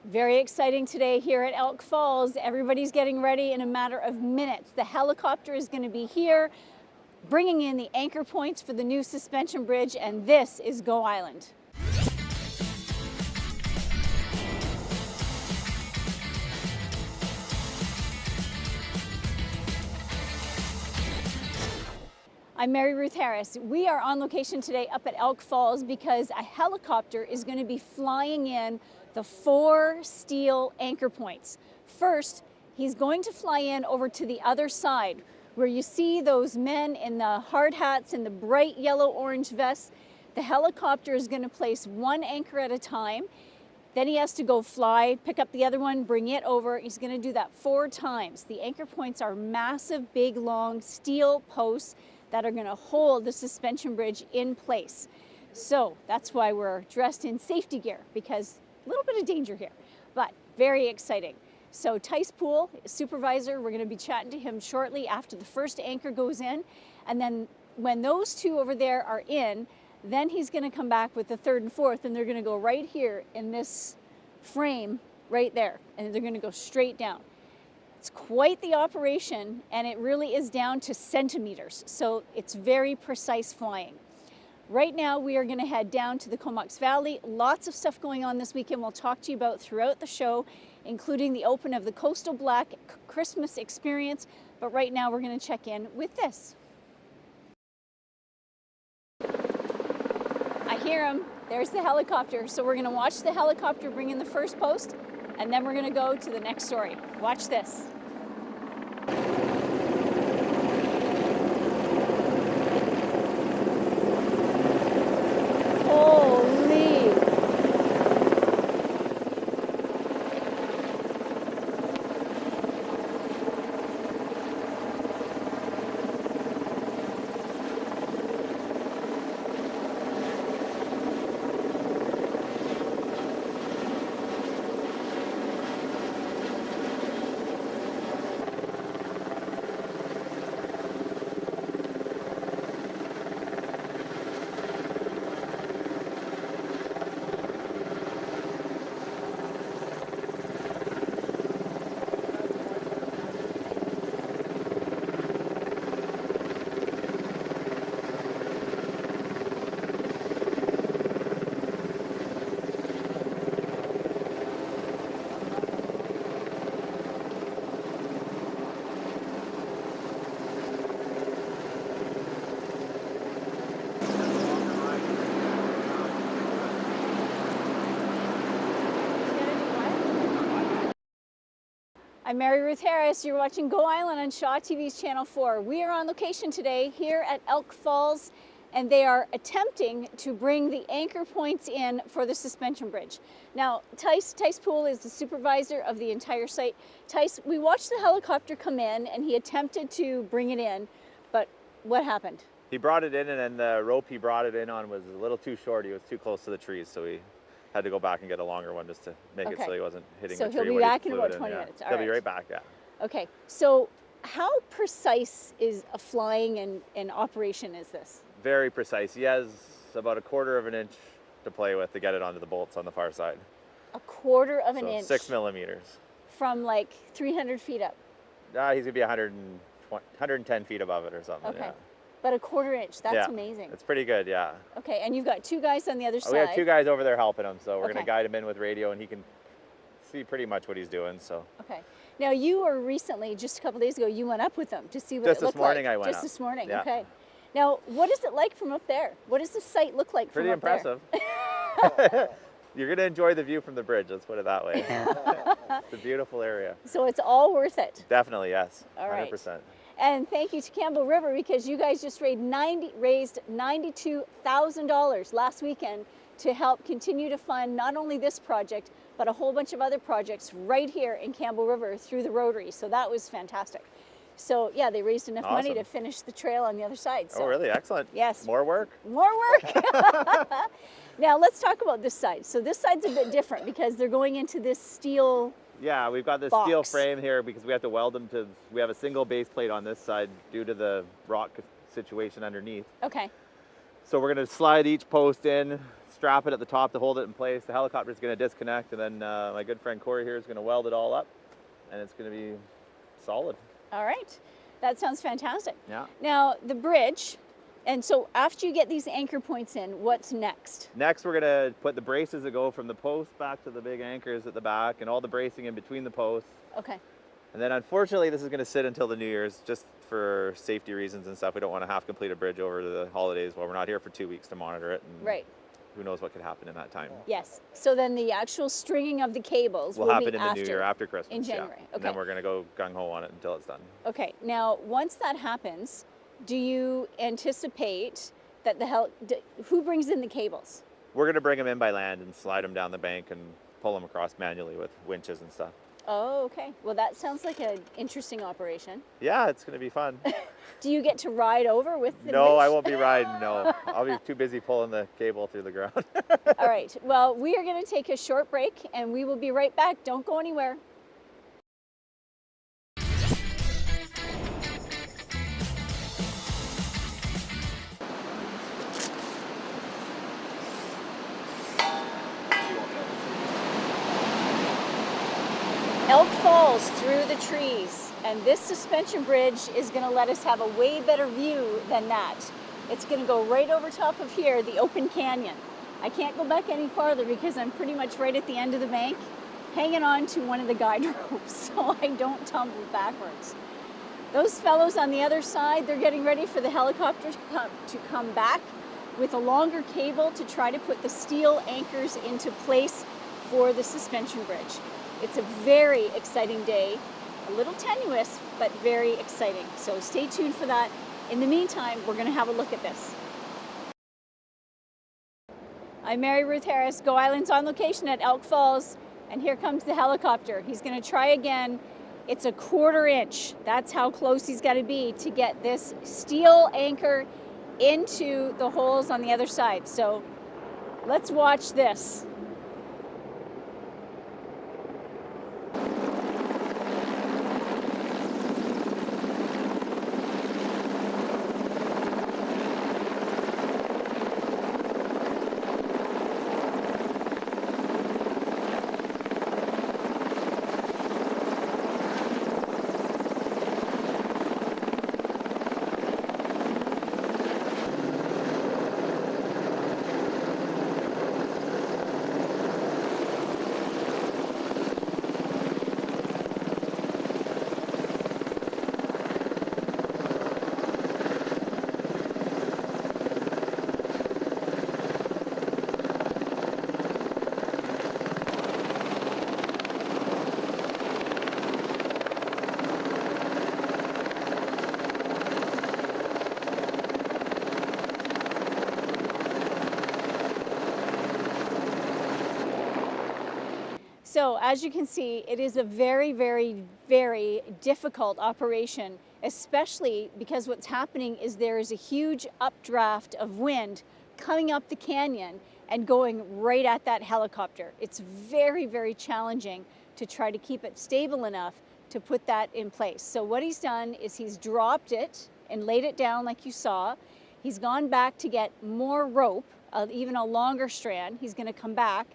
Very exciting today here at Elk Falls. Everybody's getting ready in a matter of minutes. The helicopter is going to be here, bringing in the anchor points for the new suspension bridge, and this is Go Island. I'm Mary Ruth Harris. We are on location today up at Elk Falls because a helicopter is going to be flying in the 4 steel anchor points. First, he's going to fly in over to the other side where you see those men in the hard hats and the bright yellow-orange vests. The helicopter is going to place 1 anchor at a time. Then he has to go fly, pick up the other one, bring it over. He's going to do that 4 times. The anchor points are massive, big, long steel posts that are going to hold the suspension bridge in place. So that's why we're dressed in safety gear, because a little bit of danger here, but very exciting. So Tice Poole, supervisor, we're going to be chatting to him shortly after the first anchor goes in. And then when those 2 over there are in, then he's going to come back with the 3rd and 4th, and they're going to go right here in this frame right there, and they're going to go straight down. It's quite the operation, and it really is down to centimeters, so it's very precise flying. Right now, we are going to head down to the Comox Valley. Lots of stuff going on this weekend we'll talk to you about throughout the show, including the open of the Coastal Black Christmas experience. But right now, we're going to check in with this. I hear him. There's the helicopter. So we're going to watch the helicopter bring in the first post, and then we're going to go to the next story. Watch this. Holy. I'm Mary Ruth Harris. You're watching Go Island on Shaw TV's Channel 4. We are on location today here at Elk Falls, and they are attempting to bring the anchor points in for the suspension bridge. Now, Tice Poole is the supervisor of the entire site. Tice, we watched the helicopter come in, and he attempted to bring it in, but what happened? He brought it in, and then the rope he brought it in on was a little too short. He was too close to the trees, so we had to go back and get a longer one just to make it so he wasn't hitting the tree. So he'll be back in about 20 minutes. He'll be right back, yeah. Okay, so how precise is a flying and operation is this? Very precise. He has about 1/4 of an inch to play with to get it onto the bolts on the far side. 1/4 of an inch? 6 millimeters. From like 300 feet up? He's going to be 110 feet above it or something. Okay. Yeah. But 1/4 inch, that's amazing. It's pretty good, yeah. Okay, and you've got 2 guys on the other side. We have 2 guys over there helping him, so we're going to guide him in with radio, and he can see pretty much what he's doing. So. Okay. Now you were recently, just a couple days ago, you went up with them to see what just it looked like. Just this morning I went Just up. this morning, yeah. Okay. Now, what is it like from up there? What does the site look like from up there? Pretty impressive. You're going to enjoy the view from the bridge, let's put it that way. It's a beautiful area. So it's all worth it? Definitely, yes. All right. 100%. And thank you to Campbell River, because you guys just raised $92,000 last weekend to help continue to fund not only this project, but a whole bunch of other projects right here in Campbell River through the Rotary. So that was fantastic. So yeah, they raised enough money to finish the trail on the other side. So, oh, really? Excellent. Yes. More work? More work. Now let's talk about this side. So this side's a bit different because they're going into this steel Yeah, we've got this steel frame here because we have to weld them to, we have a single base plate on this side due to the rock situation underneath. Okay. So we're going to slide each post in strap it at the top to hold it in place. The helicopter is going to disconnect, and then my good friend Corey here is going to weld it all up, and it's going to be solid. All right. That sounds fantastic. Yeah. Now, the bridge, and so after you get these anchor points in, what's next? Next, we're going to put the braces that go from the post back to the big anchors at the back, and all the bracing in between the posts. Okay. And then unfortunately, this is going to sit until the New Year's, just for safety reasons and stuff. We don't want to half complete a bridge over the holidays while we're not here for 2 weeks to monitor it. And right. Who knows what could happen in that time. Yes. So then the actual stringing of the cables will happen in the New Year, after Christmas. In January. Yeah. Okay. And then we're going to go gung-ho on it until it's done. Okay. Now, once that happens, do you anticipate that who brings in the cables? We're going to bring them in by land and slide them down the bank and pull them across manually with winches and stuff. Oh, okay. Well, that sounds like an interesting operation. Yeah, it's going to be fun. Do you get to ride over with the No, winch? I won't be riding, no. I'll be too busy pulling the cable through the ground. All right. Well, we are going to take a short break, and we will be right back. Don't go anywhere. Elk Falls through the trees, and this suspension bridge is going to let us have a way better view than that. It's going to go right over top of here, the open canyon. I can't go back any farther because I'm pretty much right at the end of the bank, hanging on to one of the guide ropes so I don't tumble backwards. Those fellows on the other side, they're getting ready for the helicopter to come back with a longer cable to try to put the steel anchors into place for the suspension bridge. It's a very exciting day, a little tenuous, but very exciting. So stay tuned for that. In the meantime, we're going to have a look at this. I'm Mary Ruth Harris, Go Island's on location at Elk Falls, and here comes the helicopter. He's going to try again. It's a 1/4 inch. That's how close he's got to be to get this steel anchor into the holes on the other side. So let's watch this. So as you can see, it is a very, very, very difficult operation, especially because what's happening is there is a huge updraft of wind coming up the canyon and going right at that helicopter. It's very, very challenging to try to keep it stable enough to put that in place. So what he's done is he's dropped it and laid it down like you saw. He's gone back to get more rope, even a longer strand. He's going to come back,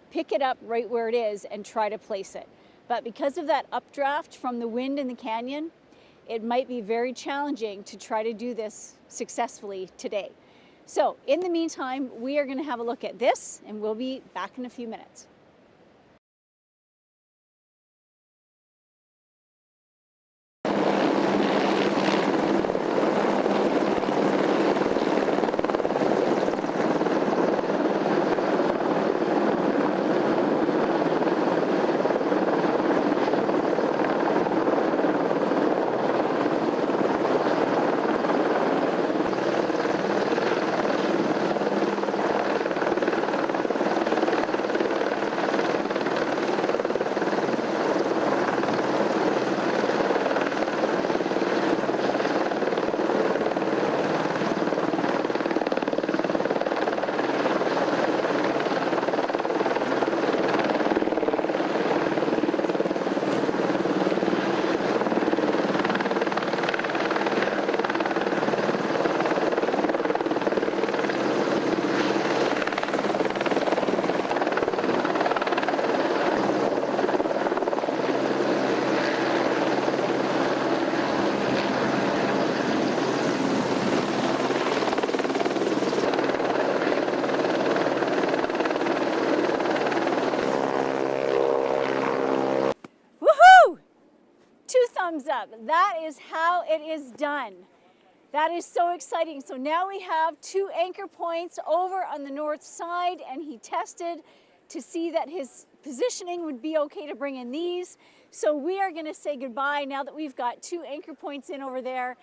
pick it up right where it is and try to place it. But because of that updraft from the wind in the canyon, it might be very challenging to try to do this successfully today. So in the meantime, we are going to have a look at this and we'll be back in a few minutes. thumbs up. That is how it is done. That is so exciting. So now we have 2 anchor points over on the north side, and he tested to see that his positioning would be okay to bring in these. So we are gonna say goodbye now that we've got 2 anchor points in over there.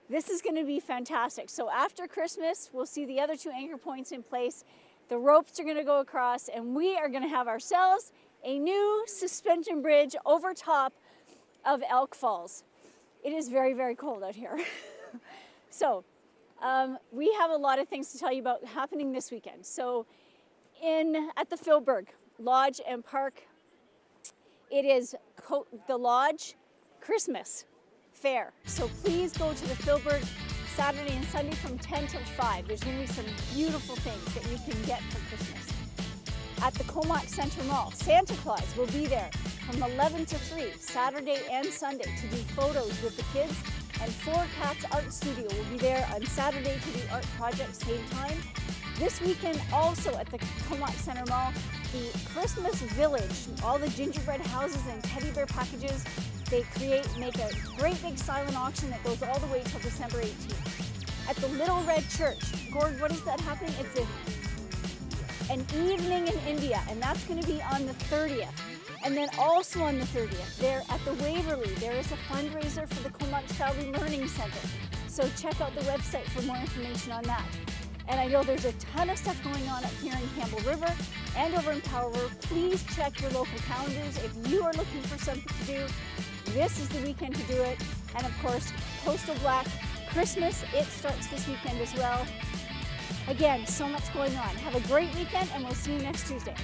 This is gonna be fantastic. So after Christmas, we'll see the other 2 anchor points in place. The ropes are gonna go across, and we are gonna have ourselves a new suspension bridge over top of Elk Falls. It is very, very cold out here. So we have a lot of things to tell you about happening this weekend. So at the Philberg Lodge and Park, it is the Lodge Christmas Fair. So please go to the Philberg Saturday and Sunday from 10 till 5. There's going to be some beautiful things that you can get for Christmas. At the Comox Center Mall, Santa Claus will be there from 11 to 3, Saturday and Sunday, to do photos with the kids. And 4 Cats Art Studio will be there on Saturday to do art projects, same time. This weekend also at the Comox Center Mall, the Christmas Village, all the gingerbread houses and teddy bear packages, they make a great big silent auction that goes all the way till December 18th. At the Little Red Church, Gord, what is that happening? It's an evening in India, and that's going to be on the 30th. And then also on the 30th, there at the Waverly, there is a fundraiser for the Comox Valley Learning Center. So check out the website for more information on that. And I know there's a ton of stuff going on up here in Campbell River and over in Powell River. Please check your local calendars. If you are looking for something to do, this is the weekend to do it. And of course, Coastal Black Christmas, it starts this weekend as well. Again, so much going on. Have a great weekend, and we'll see you next Tuesday.